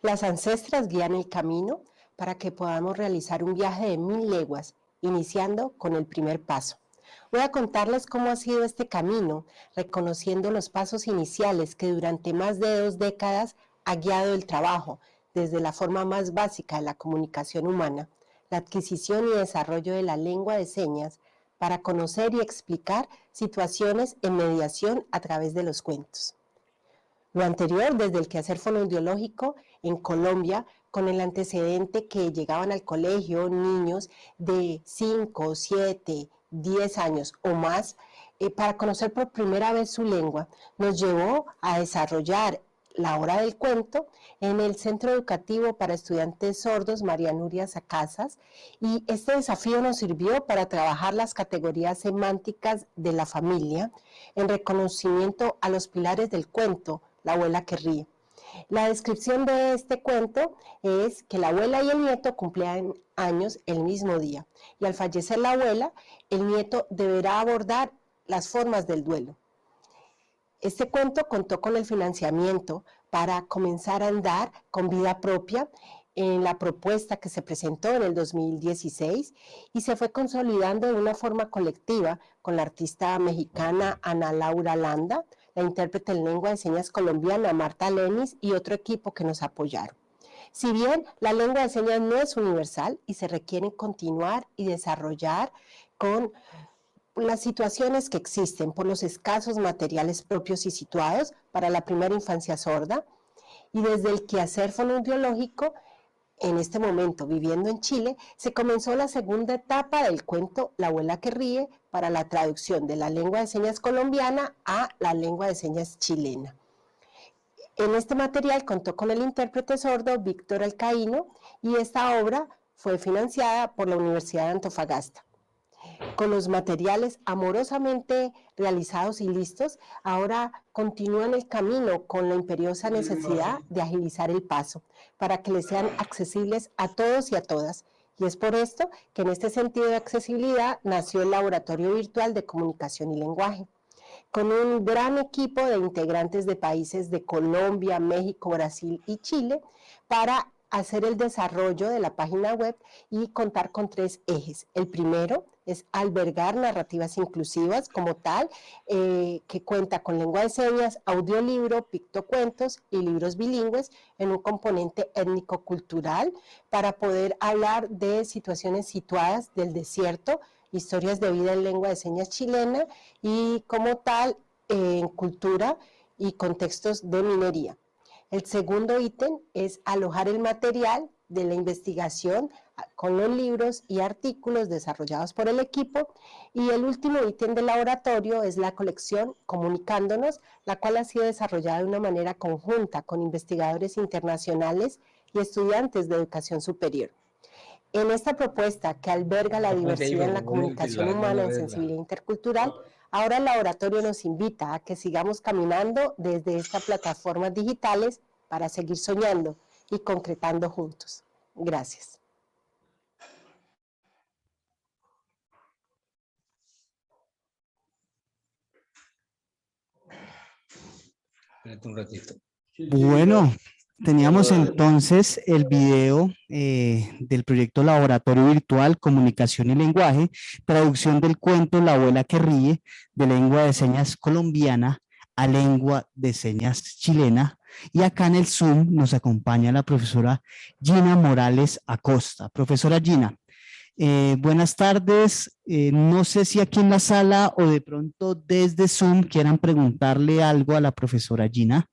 Las ancestras guían el camino para que podamos realizar un viaje de 1000 leguas, iniciando con el primer paso. Voy a contarles cómo ha sido este camino, reconociendo los pasos iniciales que durante más de 2 décadas ha guiado el trabajo, desde la forma más básica de la comunicación humana, la adquisición y desarrollo de la lengua de señas, para conocer y explicar situaciones en mediación a través de los cuentos. Lo anterior desde el quehacer fonoaudiológico en Colombia, con el antecedente que llegaban al colegio niños de 5, 7, 10 años o más para conocer por primera vez su lengua, nos llevó a desarrollar la hora del cuento en el Centro Educativo para Estudiantes Sordos María Nuria Sacasas, y este desafío nos sirvió para trabajar las categorías semánticas de la familia en reconocimiento a los pilares del cuento, La abuela que ríe. La descripción de este cuento es que la abuela y el nieto cumplían años el mismo día, y al fallecer la abuela, el nieto deberá abordar las formas del duelo. Este cuento contó con el financiamiento para comenzar a andar con vida propia en la propuesta que se presentó en el 2016 y se fue consolidando de una forma colectiva con la artista mexicana Ana Laura Landa, la intérprete en lengua de señas colombiana Marta Lenis y otro equipo que nos apoyaron. Si bien la lengua de señas no es universal y se requiere continuar y desarrollar con las situaciones que existen por los escasos materiales propios y situados para la primera infancia sorda, y desde el quehacer fonoaudiológico, en este momento viviendo en Chile, se comenzó la segunda etapa del cuento La abuela que ríe para la traducción de la lengua de señas colombiana a la lengua de señas chilena. En este material contó con el intérprete sordo Víctor Alcaíno y esta obra fue financiada por la Universidad de Antofagasta. Con los materiales amorosamente realizados y listos, ahora continúan el camino con la imperiosa necesidad de agilizar el paso para que les sean accesibles a todos y a todas. Y es por esto que en este sentido de accesibilidad nació el Laboratorio Virtual de Comunicación y Lenguaje, con un gran equipo de integrantes de países de Colombia, México, Brasil y Chile, para hacer el desarrollo de la página web y contar con 3 ejes. El primero es albergar narrativas inclusivas como tal, que cuenta con lengua de señas, audiolibro, pictocuentos y libros bilingües en un componente étnico-cultural para poder hablar de situaciones situadas del desierto, historias de vida en lengua de señas chilena y como tal en cultura y contextos de minería. El segundo ítem es alojar el material de la investigación con los libros y artículos desarrollados por el equipo, y el último ítem del laboratorio es la colección Comunicándonos, la cual ha sido desarrollada de una manera conjunta con investigadores internacionales y estudiantes de educación superior. En esta propuesta que alberga la diversidad en la comunicación humana en sensibilidad intercultural, ahora el laboratorio nos invita a que sigamos caminando desde estas plataformas digitales para seguir soñando y concretando juntos. Gracias. Espérate un ratito. Bueno, teníamos entonces el video del proyecto Laboratorio Virtual, Comunicación y Lenguaje, traducción del cuento La abuela que ríe, de lengua de señas colombiana a lengua de señas chilena. Y acá en el Zoom nos acompaña la profesora Gina Morales Acosta. Profesora Gina, buenas tardes. No sé si aquí en la sala o de pronto desde Zoom quieran preguntarle algo a la profesora Gina.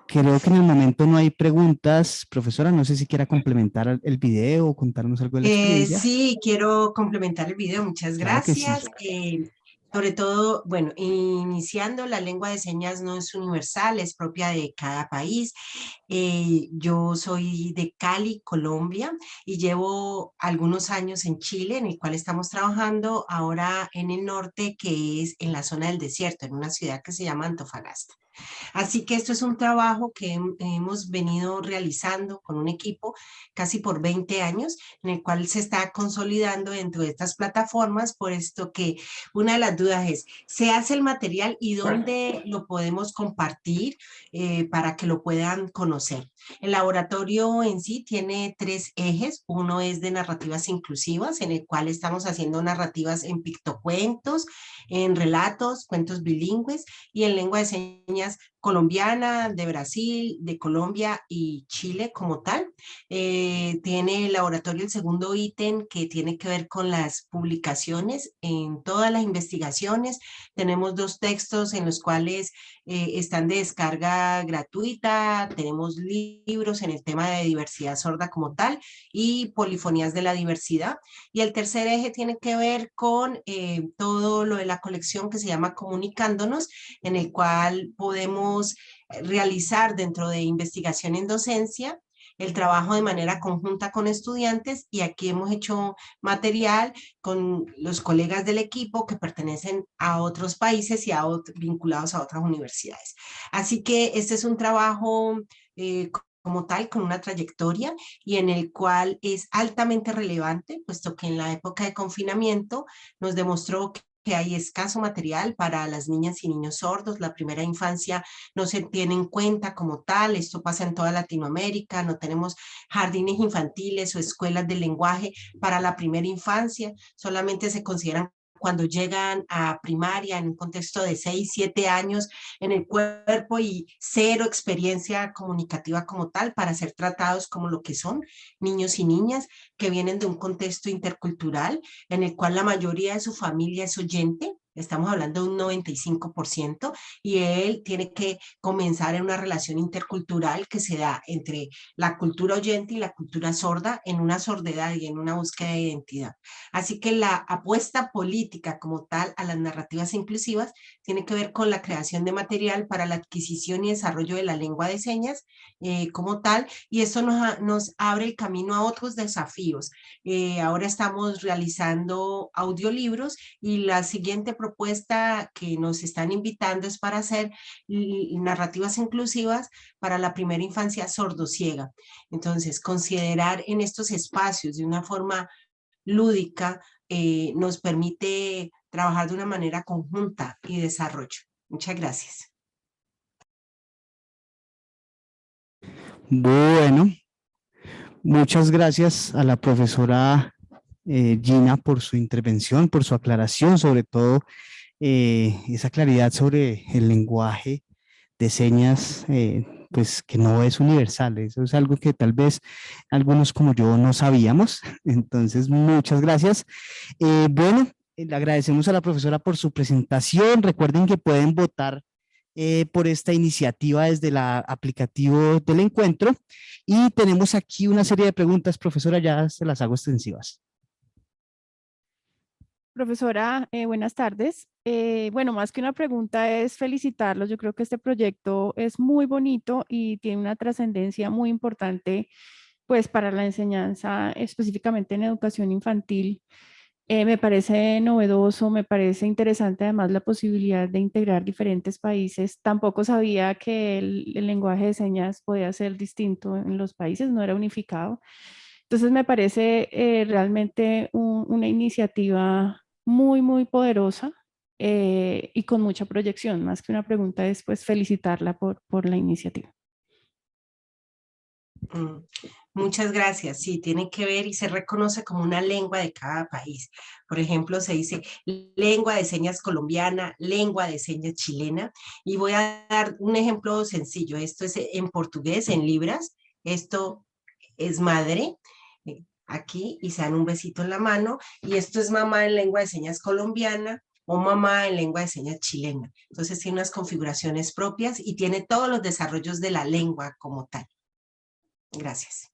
Creo que en el momento no hay preguntas. Profesora, no sé si quiera complementar el video o contarnos algo de la experiencia. Sí, quiero complementar el video, muchas Claro que sí. gracias. Sobre todo, bueno, iniciando, la lengua de señas no es universal, es propia de cada país. Yo soy de Cali, Colombia, y llevo algunos años en Chile, en el cual estamos trabajando ahora en el norte, que es en la zona del desierto, en una ciudad que se llama Antofagasta. Así que esto es un trabajo que hemos venido realizando con un equipo casi por 20 años, en el cual se está consolidando dentro de estas plataformas, por esto que una de las dudas es, ¿se hace el material y dónde lo podemos compartir para que lo puedan conocer? El laboratorio en sí tiene 3 ejes. Uno es de narrativas inclusivas, en el cual estamos haciendo narrativas en pictocuentos, en relatos, cuentos bilingües y en lengua de señas colombiana, de Brasil, de Colombia y Chile como tal. Tiene el laboratorio el segundo ítem que tiene que ver con las publicaciones en todas las investigaciones. Tenemos 2 textos en los cuales están de descarga gratuita, tenemos libros en el tema de diversidad sorda como tal y polifonías de la diversidad. Y el tercer eje tiene que ver con todo lo de la colección que se llama Comunicándonos, en el cual podemos realizar dentro de investigación en docencia el trabajo de manera conjunta con estudiantes, y aquí hemos hecho material con los colegas del equipo que pertenecen a otros países y vinculados a otras universidades. Así que este es un trabajo como tal, con una trayectoria y en el cual es altamente relevante, puesto que en la época de confinamiento nos demostró que hay escaso material para las niñas y niños sordos. La primera infancia no se tiene en cuenta como tal. Esto pasa en toda Latinoamérica. No tenemos jardines infantiles o escuelas de lenguaje para la primera infancia. Solamente se consideran cuando llegan a primaria en un contexto de 6, 7 años en el cuerpo y 0 experiencia comunicativa como tal para ser tratados como lo que son niños y niñas que vienen de un contexto intercultural en el cual la mayoría de su familia es oyente. Estamos hablando de un 95%, y él tiene que comenzar en una relación intercultural que se da entre la cultura oyente y la cultura sorda en una sordedad y en una búsqueda de identidad. Así que la apuesta política como tal a las narrativas inclusivas tiene que ver con la creación de material para la adquisición y desarrollo de la lengua de señas como tal, y esto nos abre el camino a otros desafíos. Ahora estamos realizando audiolibros y la siguiente propuesta que nos están invitando es para hacer narrativas inclusivas para la primera infancia sordociega. Entonces, considerar en estos espacios de una forma lúdica nos permite trabajar de una manera conjunta y desarrollo. Muchas gracias. Bueno, muchas gracias a la profesora Gina por su intervención, por su aclaración, sobre todo esa claridad sobre el lenguaje de señas, pues que no es universal. Eso es algo que tal vez algunos como yo no sabíamos. Entonces, muchas gracias. Bueno, le agradecemos a la profesora por su presentación. Recuerden que pueden votar por esta iniciativa desde el aplicativo del encuentro. Y tenemos aquí una serie de preguntas, profesora, ya se las hago extensivas. Profesora, buenas tardes. Bueno, más que una pregunta es felicitarlos. Yo creo que este proyecto es muy bonito y tiene una trascendencia muy importante pues para la enseñanza, específicamente en educación infantil. Me parece novedoso, me parece interesante además la posibilidad de integrar diferentes países. Tampoco sabía que el lenguaje de señas podía ser distinto en los países, no era unificado. Entonces me parece realmente una iniciativa muy, muy poderosa y con mucha proyección. Más que una pregunta es pues felicitarla por la iniciativa. Muchas gracias. Sí, tiene que ver y se reconoce como una lengua de cada país. Por ejemplo, se dice lengua de señas colombiana, lengua de señas chilena. Y voy a dar un ejemplo sencillo. Esto es en portugués, en libras. Esto es madre, aquí, y se dan un besito en la mano. Y esto es mamá en lengua de señas colombiana o mamá en lengua de señas chilena. Entonces tiene unas configuraciones propias y tiene todos los desarrollos de la lengua como tal. Gracias.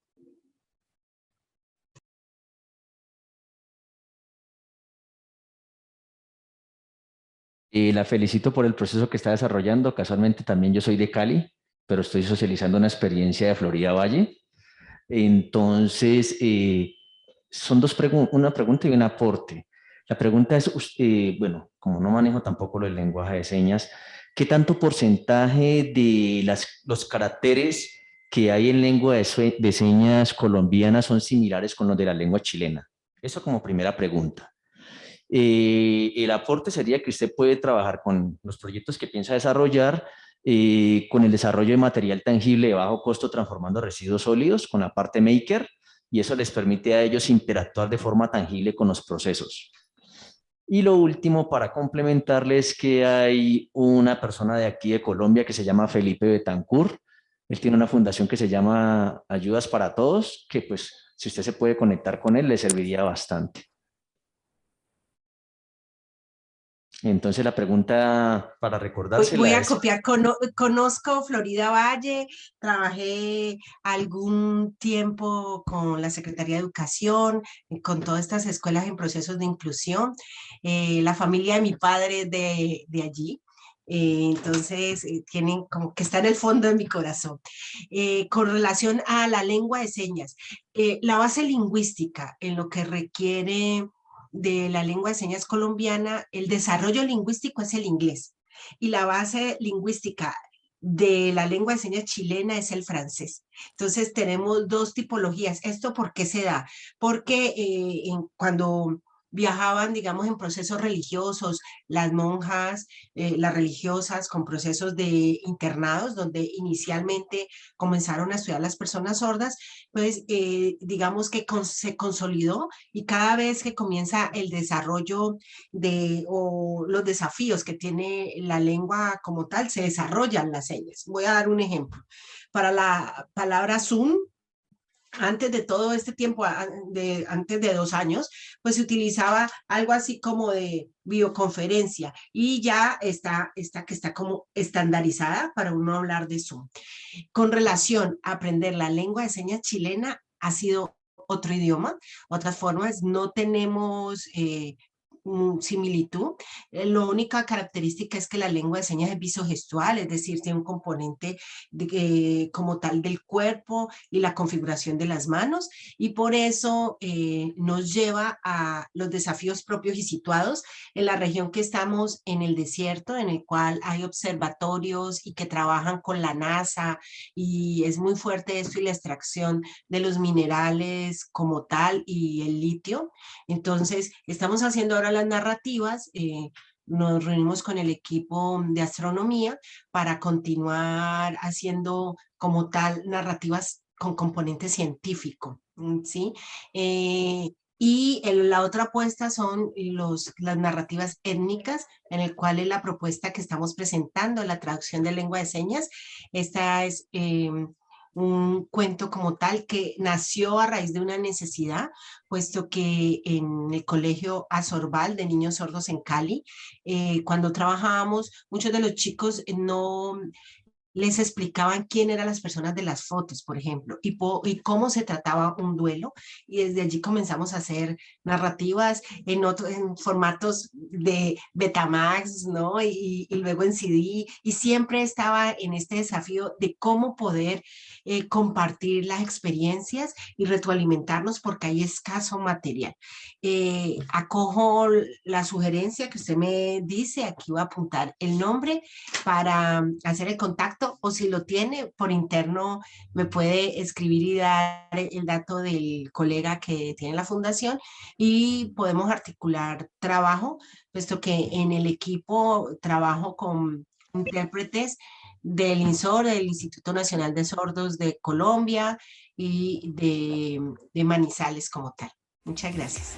La felicito por el proceso que está desarrollando. Casualmente también yo soy de Cali, pero estoy socializando una experiencia de Florida Valle. Entonces, son una pregunta y un aporte. La pregunta es, bueno, como no manejo tampoco el lenguaje de señas, ¿Qué tanto porcentaje de los caracteres que hay en lengua de señas colombiana son similares con los de la lengua chilena? Eso como primera pregunta. El aporte sería que usted puede trabajar con los proyectos que piensa desarrollar, con el desarrollo de material tangible de bajo costo transformando residuos sólidos, con la parte maker, y eso les permite a ellos interactuar de forma tangible con los procesos. Y lo último, para complementarles, que hay una persona de aquí de Colombia que se llama Felipe Betancourt. Él tiene una fundación que se llama Ayudas para Todos, que pues si usted se puede conectar con él, le serviría bastante. Entonces la pregunta para recordársela Voy a es... copiar, conozco Florida Valle, trabajé algún tiempo con la Secretaría de Educación, con todas estas escuelas en procesos de inclusión. La familia de mi padre es de allí. Entonces, tienen como que está en el fondo de mi corazón. Con relación a la lengua de señas, la base lingüística en lo que requiere de la lengua de señas colombiana, el desarrollo lingüístico es el inglés y la base lingüística de la lengua de señas chilena es el francés. Entonces tenemos dos tipologías. ¿Esto por qué se da? Porque cuando viajaban, digamos, en procesos religiosos, las monjas, las religiosas con procesos de internados, donde inicialmente comenzaron a estudiar las personas sordas, pues digamos que se consolidó y cada vez que comienza el desarrollo o los desafíos que tiene la lengua como tal, se desarrollan las señas. Voy a dar un ejemplo. Para la palabra Zoom, antes de todo este tiempo, antes de 2 años, pues se utilizaba algo así como de videoconferencia y ya está que está como estandarizada para uno hablar de Zoom. Con relación a aprender la lengua de señas chilena, ha sido otro idioma, otras formas, no tenemos similitud. La única característica es que la lengua de señas es visogestual, es decir, tiene un componente como tal del cuerpo y la configuración de las manos, y por eso nos lleva a los desafíos propios y situados en la región que estamos en el desierto, en el cual hay observatorios y que trabajan con la NASA, y es muy fuerte esto y la extracción de los minerales como tal y el litio. Entonces, estamos haciendo ahora las narrativas, nos reunimos con el equipo de astronomía para continuar haciendo como tal narrativas con componente científico, ¿sí? Y la otra apuesta son las narrativas étnicas, en el cual es la propuesta que estamos presentando, la traducción de lengua de señas. Esta es un cuento como tal que nació a raíz de una necesidad, puesto que en el colegio Azorbal de niños sordos en Cali, cuando trabajábamos, muchos de los chicos no les explicaban quién eran las personas de las fotos, por ejemplo, y cómo se trataba un duelo, y desde allí comenzamos a hacer narrativas en formatos de Betamax, ¿no? Y luego en CD, y siempre estaba en este desafío de cómo poder compartir las experiencias y retroalimentarnos porque hay escaso material. Acojo la sugerencia que usted me dice, aquí voy a apuntar el nombre para hacer el contacto, o si lo tiene por interno me puede escribir y dar el dato del colega que tiene la fundación y podemos articular trabajo, puesto que en el equipo trabajo con intérpretes del INSOR, del Instituto Nacional de Sordos de Colombia y de Manizales como tal. Muchas gracias.